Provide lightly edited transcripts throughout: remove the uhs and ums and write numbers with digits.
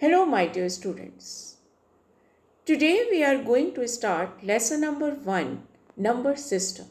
Hello, my dear students. Today we are going to start lesson number 1, number system.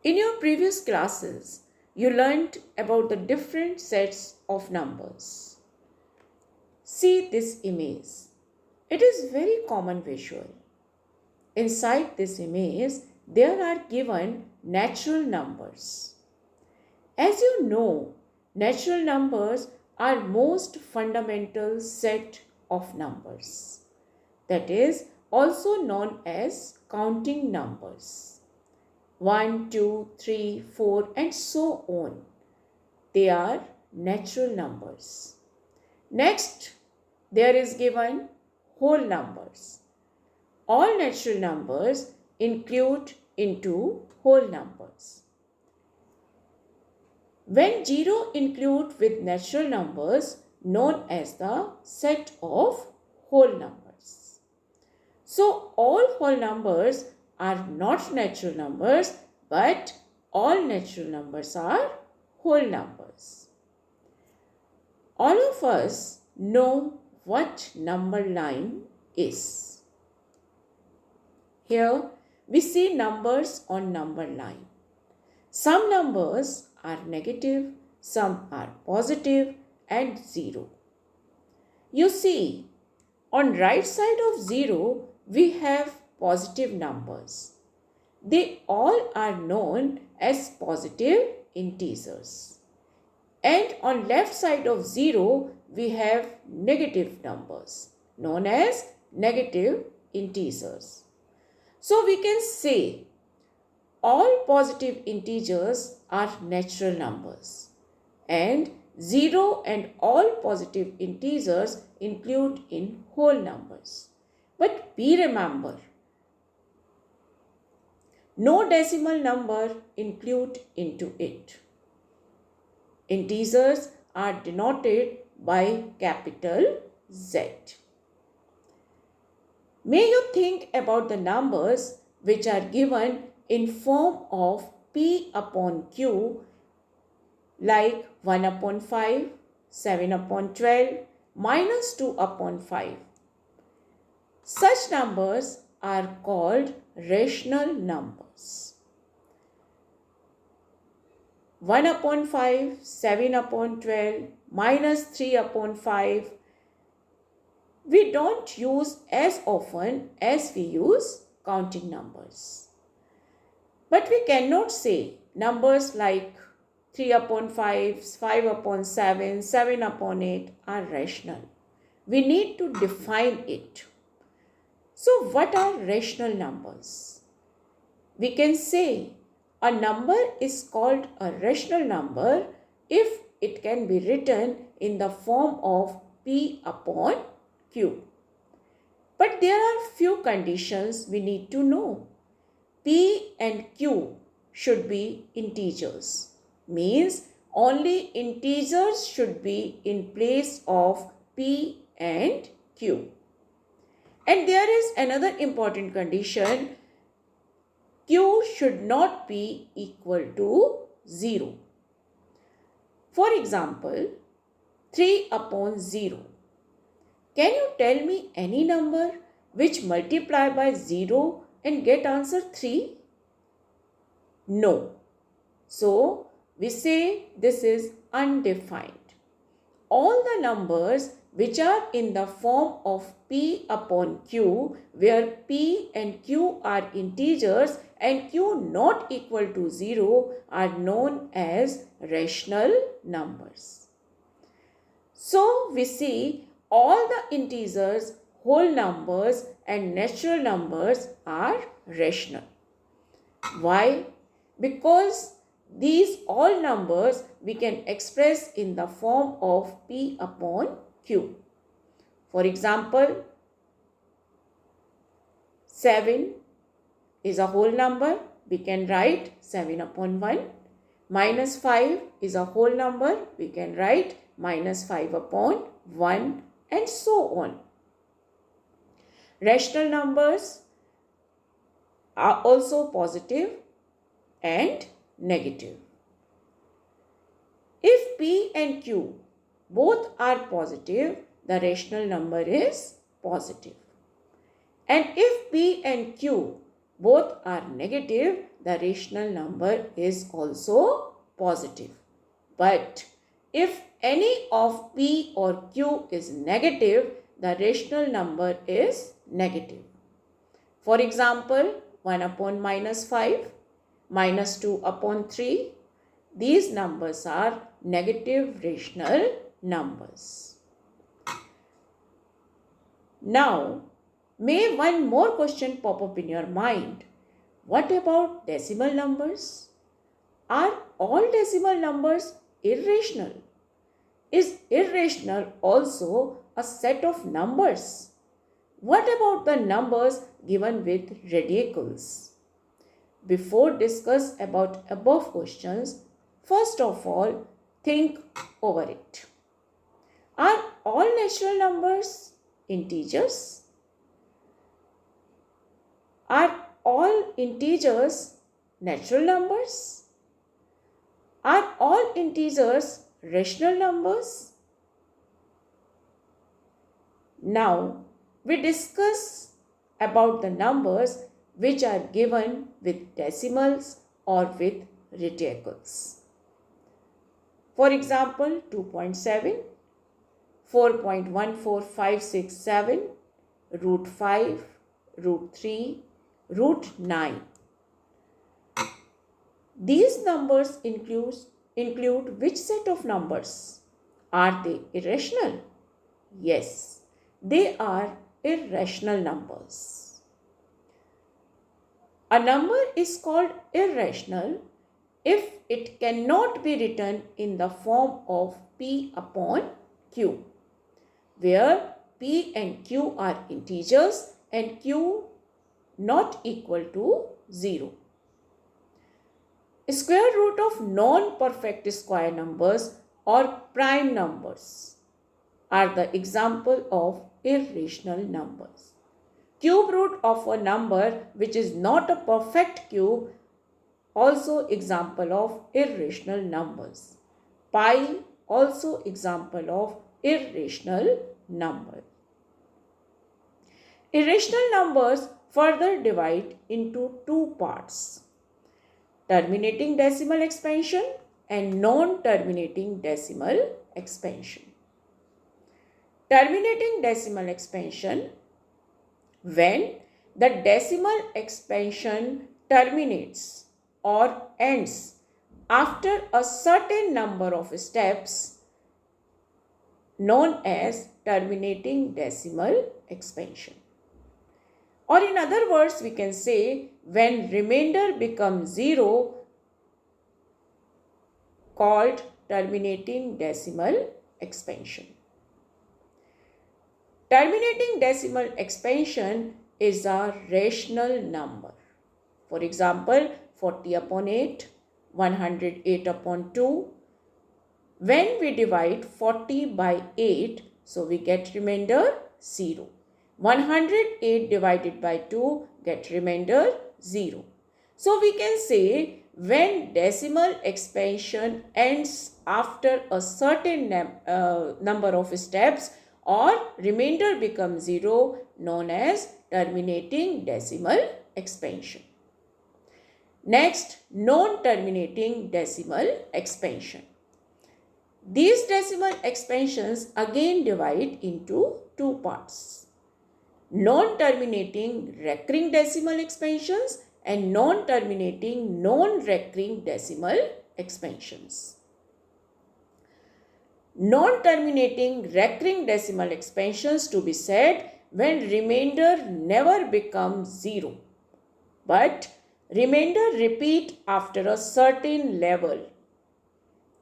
In your previous classes, you learnt about the different sets of numbers. See this image. It is very common visual. Inside this image, there are given natural numbers. As you know, natural numbers are most fundamental set of numbers. That is also known as counting numbers. 1, 2, 3, 4 and so on. They are natural numbers. Next, there is given whole numbers. All natural numbers include into whole numbers. When 0 include with natural numbers known as the set of whole numbers. So all whole numbers are not natural numbers, but all natural numbers are whole numbers. All of us know what number line is. Here we see numbers on number line. Some numbers are negative, some are positive and 0. You see, on right side of 0, we have positive numbers. They all are known as positive integers. And on left side of 0, we have negative numbers known as negative integers. So we can say all positive integers are natural numbers and 0 and all positive integers include in whole numbers. But we remember, no decimal number include into it. Integers are denoted by capital Z. May you think about the numbers which are given in form of P upon Q like 1 upon 5, 7 upon 12, minus 2 upon 5. Such numbers are called rational numbers. 1 upon 5, 7 upon 12, minus 3 upon 5. We don't use as often as we use counting numbers. But we cannot say numbers like 3 upon 5, 5 upon 7, 7 upon 8 are rational. We need to define it. So what are rational numbers? We can say a number is called a rational number if it can be written in the form of P upon Q. But there are few conditions we need to know. P and Q should be integers. Means only integers should be in place of P and Q. And there is another important condition. Q should not be equal to 0. For example, 3 upon 0. Can you tell me any number which multiply by 0 and get answer 3? No. So, we say this is undefined. All the numbers which are in the form of P upon Q, where P and Q are integers and Q not equal to 0 are known as rational numbers. So, we see all the integers, whole numbers and natural numbers are rational. Why? Because these all numbers we can express in the form of P upon Q. For example, 7 is a whole number. We can write 7 upon 1. Minus 5 is a whole number. We can write minus 5 upon 1 and so on. Rational numbers are also positive and negative. If P and Q both are positive, the rational number is positive. And if P and Q both are negative, the rational number is also positive. But if any of P or Q is negative, the rational number is negative. For example, 1 upon minus 5, minus 2 upon 3. These numbers are negative rational numbers. Now, may one more question pop up in your mind. What about decimal numbers? Are all decimal numbers irrational? Is irrational also a set of numbers? What about the numbers given with radicals? Before discuss about above questions, first of all, think over it. Are all natural numbers integers? Are all integers natural numbers? Are all integers rational numbers? Now, we discuss about the numbers which are given with decimals or with radicals. For example, 2.7, 4.14567, root 5, root 3, root 9. These numbers include which set of numbers? Are they irrational? Yes, they are irrational numbers. A number is called irrational if it cannot be written in the form of P upon Q, where P and Q are integers and Q not equal to 0. Square root of non-perfect square numbers or prime numbers are the example of irrational numbers. Cube root of a number which is not a perfect cube, also example of irrational numbers. Pi, also example of irrational number. Irrational numbers further divide into two parts: terminating decimal expansion and non-terminating decimal expansion. Terminating decimal expansion, when the decimal expansion terminates or ends after a certain number of steps, known as terminating decimal expansion. Or in other words, we can say when remainder becomes 0, called terminating decimal expansion. Terminating decimal expansion is a rational number. For example, 40 upon 8, 108 upon 2. When we divide 40 by 8, so we get remainder 0. 108 divided by 2 get remainder 0. So we can say when decimal expansion ends after a certain number of steps or remainder becomes 0, known as terminating decimal expansion. Next, non-terminating decimal expansion. These decimal expansions again divide into two parts: non-terminating recurring decimal expansions and non-terminating non-recurring decimal expansions. Non-terminating recurring decimal expansions to be said when remainder never becomes 0, but remainder repeat after a certain level.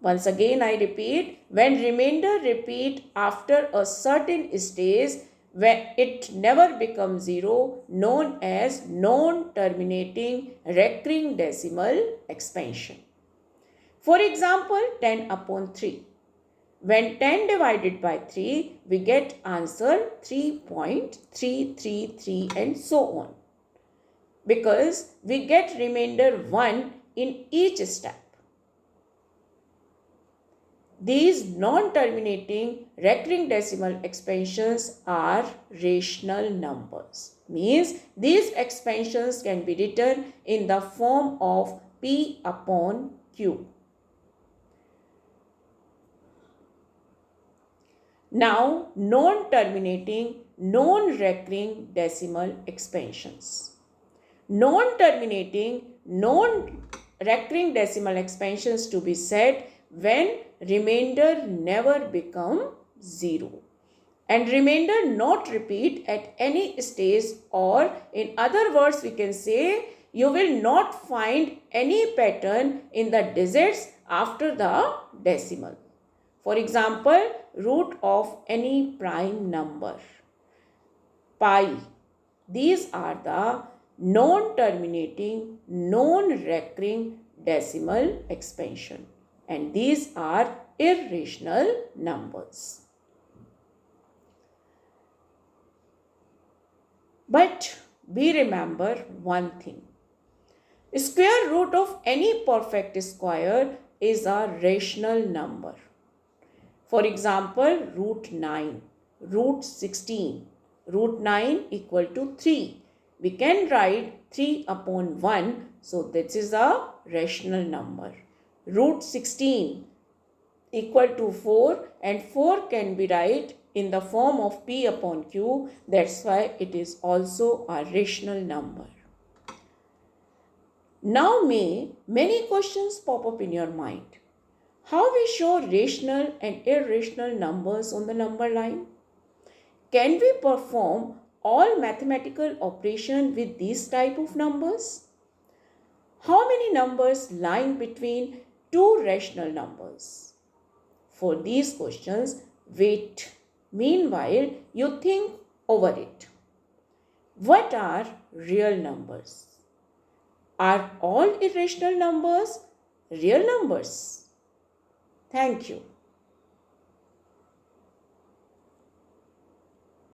Once again I repeat, when remainder repeat after a certain stage where it never becomes 0, known as non-terminating recurring decimal expansion. For example, 10 upon 3. When 10 divided by 3, we get answer 3.333 and so on, because we get remainder 1 in each step. these non-terminating recurring decimal expansions are rational numbers. Means these expansions can be written in the form of P upon Q. Now, non-terminating, non-recurring decimal expansions. Non-terminating, non-recurring decimal expansions to be said when remainder never become 0 and remainder not repeat at any stage, or in other words we can say you will not find any pattern in the digits after the decimal. For example, root of any prime number, pi. These are the non-terminating, non-recurring decimal expansion, and these are irrational numbers. But we remember one thing. Square root of any perfect square is a rational number. For example, root 9, root 16, root 9 equal to 3. We can write 3 upon 1, so this is a rational number. Root 16 equal to 4, and 4 can be write in the form of P upon Q. That's why it is also a rational number. Now many questions pop up in your mind. How we show rational and irrational numbers on the number line? Can we perform all mathematical operation with these type of numbers? How many numbers lying between two rational numbers? For these questions, wait. Meanwhile, you think over it. What are real numbers? Are all irrational numbers real numbers? Thank you.